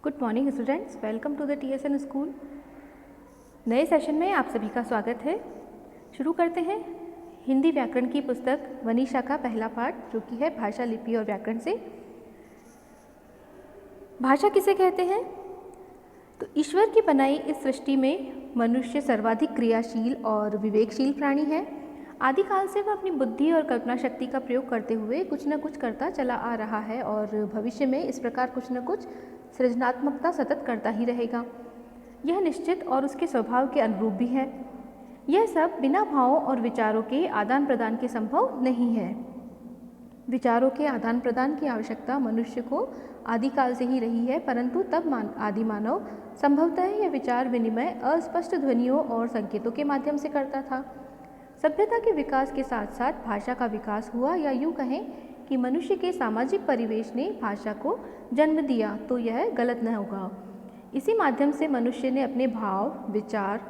Good morning students, welcome to the TSN school. नए session में आप सभी का स्वागत है। शुरू करते हैं हिंदी व्याकरण की पुस्तक वनीशा का पहला पाठ, जो कि है भाषा, लिपि और व्याकरण से। भाषा किसे कहते हैं? तो ईश्वर की बनाई इस सृष्टि में मनुष्य सर्वाधिक क्रियाशील और विवेकशील प्राणी है। आदिकाल से वह अपनी बुद्धि और कल्पना शक्ति का प्रयोग करते हुए कुछ न कुछ करता चला आ रहा है और भविष्य में इस प्रकार कुछ न कुछ सृजनात्मकता सतत करता ही रहेगा। यह निश्चित और उसके स्वभाव के अनुरूप भी है। यह सब बिना भावों और विचारों के आदान प्रदान के संभव नहीं है। विचारों के आदान प्रदान की आवश्यकता मनुष्य को आदिकाल से ही रही है, परंतु तब आदि मानव संभवतः यह विचार विनिमय अस्पष्ट ध्वनियों और संकेतों के माध्यम से करता था। सभ्यता के विकास के साथ साथ भाषा का विकास हुआ, या यूँ कहें कि मनुष्य के सामाजिक परिवेश ने भाषा को जन्म दिया, तो यह गलत न होगा। इसी माध्यम से मनुष्य ने अपने भाव, विचार,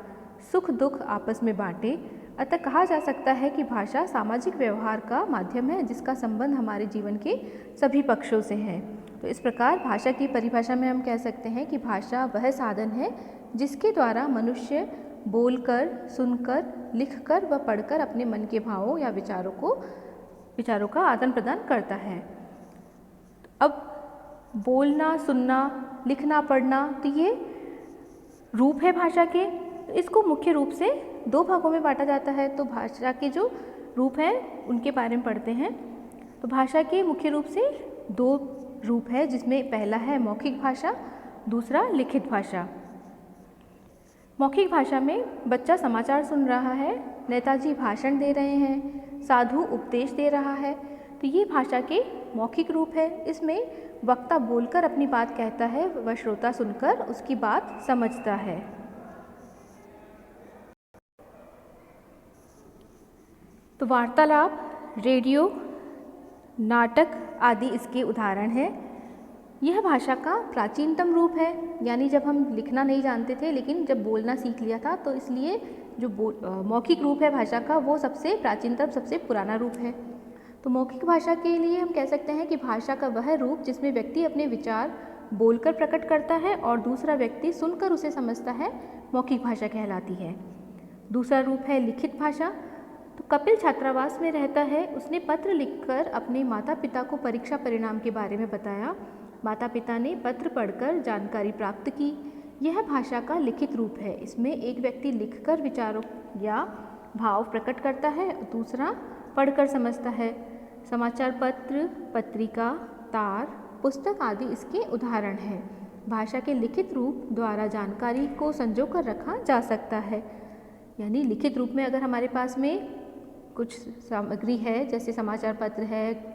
सुख दुख आपस में बांटे। अतः कहा जा सकता है कि भाषा सामाजिक व्यवहार का माध्यम है, जिसका संबंध हमारे जीवन के सभी पक्षों से है। तो इस प्रकार भाषा की परिभाषा में हम कह सकते हैं कि भाषा वह साधन है जिसके द्वारा मनुष्य बोलकर, सुनकर, लिखकर व पढ़कर अपने मन के भावों या विचारों का आदान प्रदान करता है। अब बोलना, सुनना, लिखना, पढ़ना, तो ये रूप है भाषा के। तो इसको मुख्य रूप से दो भागों में बांटा जाता है। तो भाषा के जो रूप हैं उनके बारे में पढ़ते हैं। तो भाषा के मुख्य रूप से दो रूप है, जिसमें पहला है मौखिक भाषा, दूसरा लिखित भाषा। मौखिक भाषा में बच्चा समाचार सुन रहा है, नेताजी भाषण दे रहे हैं, साधु उपदेश दे रहा है, तो ये भाषा के मौखिक रूप है। इसमें वक्ता बोलकर अपनी बात कहता है, वह श्रोता सुनकर उसकी बात समझता है। तो वार्तालाप, रेडियो, नाटक आदि इसके उदाहरण हैं। यह भाषा का प्राचीनतम रूप है, यानी जब हम लिखना नहीं जानते थे लेकिन जब बोलना सीख लिया था, तो इसलिए जो मौखिक रूप है भाषा का, वो सबसे प्राचीनतम, सबसे पुराना रूप है। तो मौखिक भाषा के लिए हम कह सकते हैं कि भाषा का वह रूप जिसमें व्यक्ति अपने विचार बोलकर प्रकट करता है और दूसरा व्यक्ति सुनकर उसे समझता है, मौखिक भाषा कहलाती है। दूसरा रूप है लिखित भाषा। तो कपिल छात्रावास में रहता है, उसने पत्र लिखकर अपने माता पिता को परीक्षा परिणाम के बारे में बताया। माता पिता ने पत्र पढ़कर जानकारी प्राप्त की। यह भाषा का लिखित रूप है। इसमें एक व्यक्ति लिखकर विचारों या भाव प्रकट करता है, दूसरा पढ़कर समझता है। समाचार पत्र, पत्रिका, तार, पुस्तक आदि इसके उदाहरण हैं। भाषा के लिखित रूप द्वारा जानकारी को संजोकर रखा जा सकता है। यानी लिखित रूप में अगर हमारे पास में कुछ सामग्री है, जैसे समाचार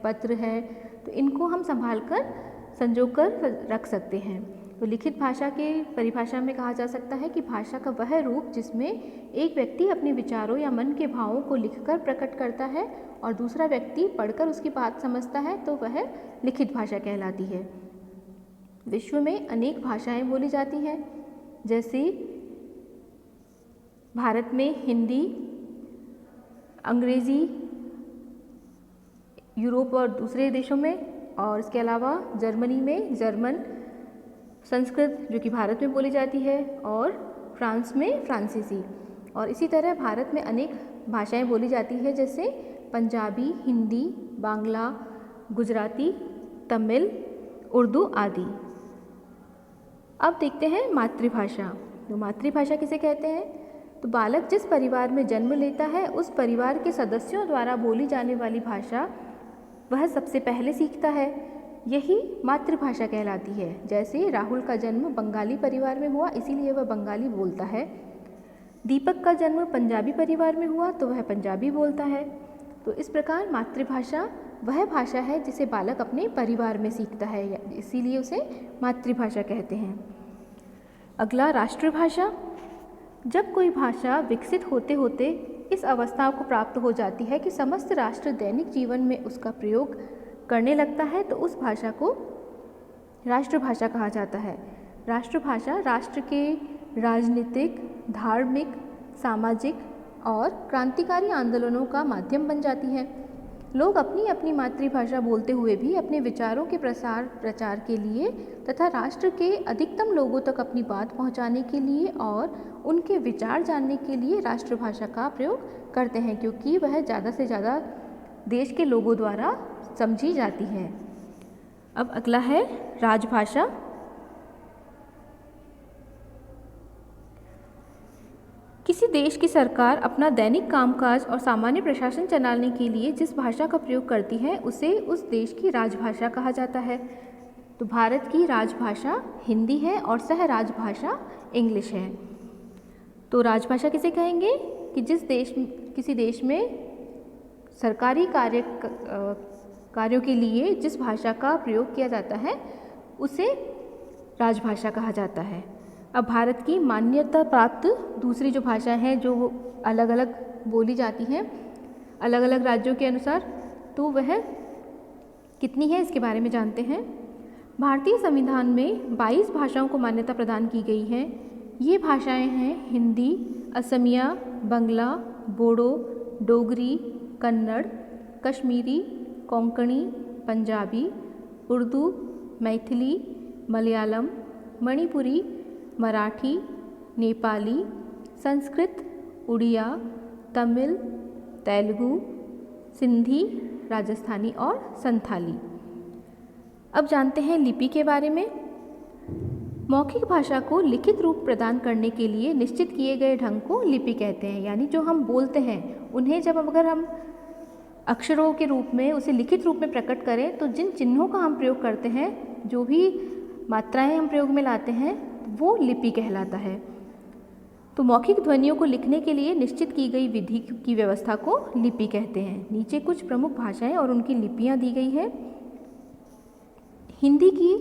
पत्र है, तो इनको हम संभाल कर संजो कर रख सकते हैं। तो लिखित भाषा के परिभाषा में कहा जा सकता है कि भाषा का वह रूप जिसमें एक व्यक्ति अपने विचारों या मन के भावों को लिखकर प्रकट करता है और दूसरा व्यक्ति पढ़कर उसकी बात समझता है, तो वह लिखित भाषा कहलाती है। विश्व में अनेक भाषाएं बोली जाती हैं, जैसे भारत में हिंदी, अंग्रेज़ी, यूरोप और दूसरे देशों में, और इसके अलावा जर्मनी में जर्मन, संस्कृत जो कि भारत में बोली जाती है, और फ्रांस में फ्रांसीसी। और इसी तरह भारत में अनेक भाषाएं बोली जाती है, जैसे पंजाबी, हिंदी, बांग्ला, गुजराती, तमिल, उर्दू आदि। अब देखते हैं मातृभाषा। तो मातृभाषा किसे कहते हैं? तो बालक जिस परिवार में जन्म लेता है, उस परिवार के सदस्यों द्वारा बोली जाने वाली भाषा वह सबसे पहले सीखता है, यही मातृभाषा कहलाती है। जैसे राहुल का जन्म बंगाली परिवार में हुआ, इसीलिए वह बंगाली बोलता है। दीपक का जन्म पंजाबी परिवार में हुआ, तो वह पंजाबी बोलता है। तो इस प्रकार मातृभाषा वह भाषा है जिसे बालक अपने परिवार में सीखता है, इसीलिए उसे मातृभाषा कहते हैं। अगला राष्ट्रभाषा। जब कोई भाषा विकसित होते होते इस अवस्था को प्राप्त हो जाती है कि समस्त राष्ट्र दैनिक जीवन में उसका प्रयोग करने लगता है, तो उस भाषा को राष्ट्रभाषा कहा जाता है। राष्ट्रभाषा राष्ट्र के राजनीतिक, धार्मिक, सामाजिक और क्रांतिकारी आंदोलनों का माध्यम बन जाती है। लोग अपनी अपनी मातृभाषा बोलते हुए भी अपने विचारों के प्रसार प्रचार के लिए तथा राष्ट्र के अधिकतम लोगों तक अपनी बात पहुंचाने के लिए और उनके विचार जानने के लिए राष्ट्रभाषा का प्रयोग करते हैं, क्योंकि वह ज़्यादा से ज़्यादा देश के लोगों द्वारा समझी जाती है। अब अगला है राजभाषा। किसी देश की सरकार अपना दैनिक कामकाज और सामान्य प्रशासन चलाने के लिए जिस भाषा का प्रयोग करती है उसे उस देश की राजभाषा कहा जाता है। तो भारत की राजभाषा हिंदी है और सह राजभाषा इंग्लिश है। तो राजभाषा किसे कहेंगे कि किसी देश में सरकारी कार्यों के लिए जिस भाषा का प्रयोग किया जाता है उसे राजभाषा कहा जाता है। अब भारत की मान्यता प्राप्त दूसरी जो भाषा है जो अलग अलग बोली जाती हैं अलग अलग राज्यों के अनुसार, तो वह कितनी है इसके बारे में जानते हैं। भारतीय संविधान में 22 भाषाओं को मान्यता प्रदान की गई है। ये भाषाएं हैं हिंदी, असमिया, बंगला, बोडो, डोगरी, कन्नड़, कश्मीरी, कोंकणी, पंजाबी, उर्दू, मैथिली, मलयालम, मणिपुरी, मराठी, नेपाली, संस्कृत, उड़िया, तमिल, तेलुगु, सिंधी, राजस्थानी और संथाली। अब जानते हैं लिपि के बारे में। मौखिक भाषा को लिखित रूप प्रदान करने के लिए निश्चित किए गए ढंग को लिपि कहते हैं। यानी जो हम बोलते हैं उन्हें जब अगर हम अक्षरों के रूप में उसे लिखित रूप में प्रकट करें तो जिन चिन्हों का हम प्रयोग करते हैं, जो भी मात्राएं हम प्रयोग में लाते हैं, वो लिपि कहलाता है। तो मौखिक ध्वनियों को लिखने के लिए निश्चित की गई विधि की व्यवस्था को लिपि कहते हैं। नीचे कुछ प्रमुख भाषाएं और उनकी लिपियां दी गई है। हिंदी की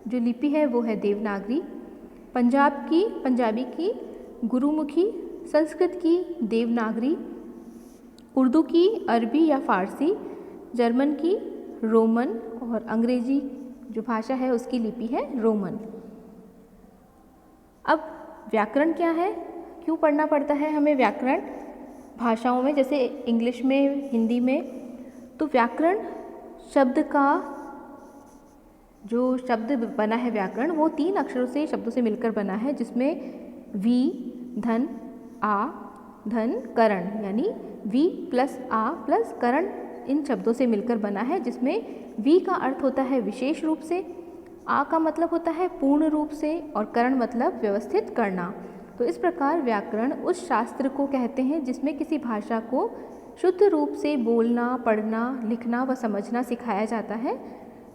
जो लिपि है वो है देवनागरी, पंजाबी की गुरुमुखी, संस्कृत की देवनागरी, उर्दू की अरबी या फारसी, जर्मन की रोमन और अंग्रेजी जो भाषा है उसकी लिपि है रोमन। अब व्याकरण क्या है, क्यों पढ़ना पड़ता है हमें व्याकरण भाषाओं में, जैसे इंग्लिश में, हिंदी में। तो व्याकरण शब्द का जो शब्द बना है व्याकरण वो 3 अक्षरों से शब्दों से मिलकर बना है, जिसमें वी, धन, आ, धन, करण, यानी वी प्लस आ प्लस करण इन शब्दों से मिलकर बना है, जिसमें वी का अर्थ होता है विशेष रूप से, आ का मतलब होता है पूर्ण रूप से और करण मतलब व्यवस्थित करना। तो इस प्रकार व्याकरण उस शास्त्र को कहते हैं जिसमें किसी भाषा को शुद्ध रूप से बोलना, पढ़ना, लिखना व समझना सिखाया जाता है,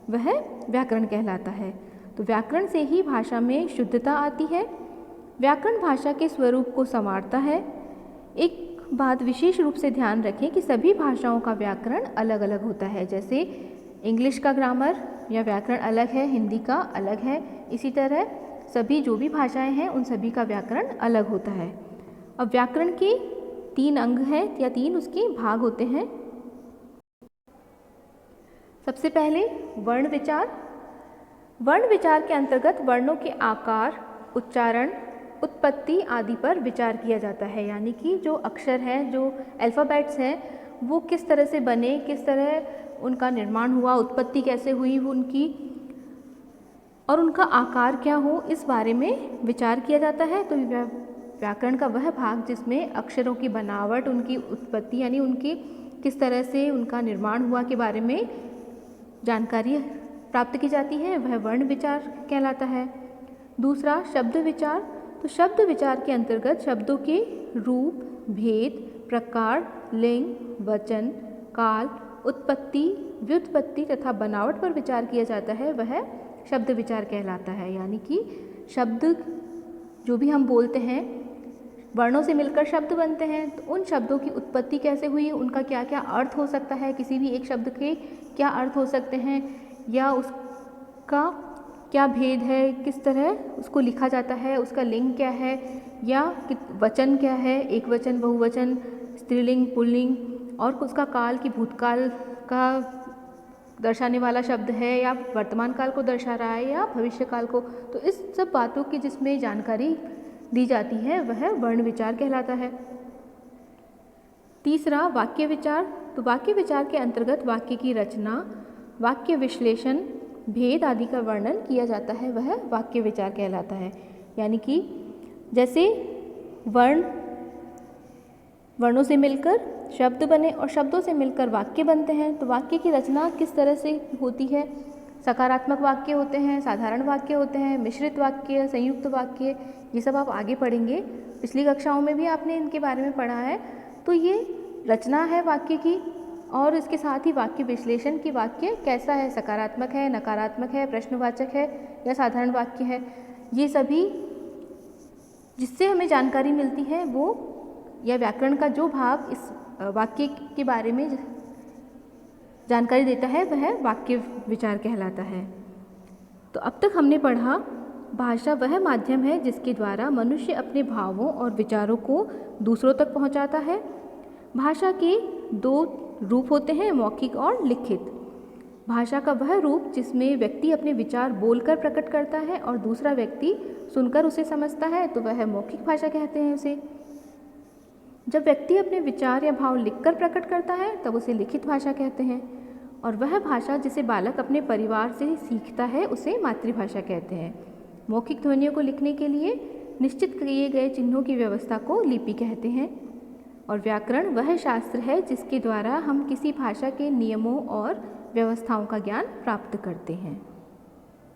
वह व्याकरण कहलाता है। तो व्याकरण से ही भाषा में शुद्धता आती है। व्याकरण भाषा के स्वरूप को संवारता है। एक बात विशेष रूप से ध्यान रखें कि सभी भाषाओं का व्याकरण अलग अलग होता है। जैसे इंग्लिश का ग्रामर या व्याकरण अलग है, हिंदी का अलग है, इसी तरह सभी जो भी भाषाएं हैं उन सभी का व्याकरण अलग होता है। अब व्याकरण के 3 अंग हैं या 3 उसके भाग होते हैं। सबसे पहले वर्ण विचार। वर्ण विचार के अंतर्गत वर्णों के आकार, उच्चारण, उत्पत्ति आदि पर विचार किया जाता है। यानी कि जो अक्षर हैं, जो अल्फ़ाबेट्स हैं, वो किस तरह से बने, किस तरह उनका निर्माण हुआ, उत्पत्ति कैसे हुई उनकी, और उनका आकार क्या हो, इस बारे में विचार किया जाता है। तो व्याकरण का वह भाग जिसमें अक्षरों की बनावट, उनकी उत्पत्ति यानी उनकी किस तरह से उनका निर्माण हुआ के बारे में जानकारी प्राप्त की जाती है, वह वर्ण विचार कहलाता है। दूसरा शब्द विचार। तो शब्द विचार के अंतर्गत शब्दों के रूप, भेद, प्रकार, लिंग, वचन, काल, उत्पत्ति, व्युत्पत्ति तथा बनावट पर विचार किया जाता है, वह शब्द विचार कहलाता है। यानी कि शब्द जो भी हम बोलते हैं, वर्णों से मिलकर शब्द बनते हैं, तो उन शब्दों की उत्पत्ति कैसे हुई, उनका क्या क्या अर्थ हो सकता है, किसी भी एक शब्द के क्या अर्थ हो सकते हैं, या उसका क्या भेद है, किस तरह उसको लिखा जाता है, उसका लिंग क्या है, या वचन क्या है, एक वचन, बहुवचन, स्त्रीलिंग, पुल्लिंग, और उसका काल की भूतकाल का दर्शाने वाला शब्द है या वर्तमान काल को दर्शा रहा है या भविष्य काल को। तो इस सब बातों की जिसमें जानकारी दी जाती है वह वर्ण विचार कहलाता है। तीसरा वाक्य विचार। तो वाक्य विचार के अंतर्गत वाक्य की रचना, वाक्य विश्लेषण, भेद आदि का वर्णन किया जाता है, वह वाक्य विचार कहलाता है। यानी कि जैसे वर्णों से मिलकर शब्द बने और शब्दों से मिलकर वाक्य बनते हैं, तो वाक्य की रचना किस तरह से होती है। सकारात्मक वाक्य होते हैं, साधारण वाक्य होते हैं, मिश्रित वाक्य, संयुक्त वाक्य, ये सब आप आगे पढ़ेंगे। पिछली कक्षाओं में भी आपने इनके बारे में पढ़ा है। तो ये रचना है वाक्य की, और इसके साथ ही वाक्य विश्लेषण की वाक्य कैसा है, सकारात्मक है, नकारात्मक है, प्रश्नवाचक है या साधारण वाक्य है। ये सभी जिससे हमें जानकारी मिलती है वो, या व्याकरण का जो भाग इस वाक्य के बारे में जानकारी देता है, वह वाक्य विचार कहलाता है। तो अब तक हमने पढ़ा भाषा वह माध्यम है जिसके द्वारा मनुष्य अपने भावों और विचारों को दूसरों तक पहुंचाता है। भाषा के दो रूप होते हैं, मौखिक और लिखित। भाषा का वह रूप जिसमें व्यक्ति अपने विचार बोलकर प्रकट करता है और दूसरा व्यक्ति सुनकर उसे समझता है, तो वह मौखिक भाषा कहते हैं उसे। जब व्यक्ति अपने विचार या भाव लिखकर प्रकट करता है तब उसे लिखित भाषा कहते हैं। और वह भाषा जिसे बालक अपने परिवार से सीखता है उसे मातृभाषा कहते हैं। मौखिक ध्वनियों को लिखने के लिए निश्चित किए गए चिन्हों की व्यवस्था को लिपि कहते हैं। और व्याकरण वह शास्त्र है जिसके द्वारा हम किसी भाषा के नियमों और व्यवस्थाओं का ज्ञान प्राप्त करते हैं।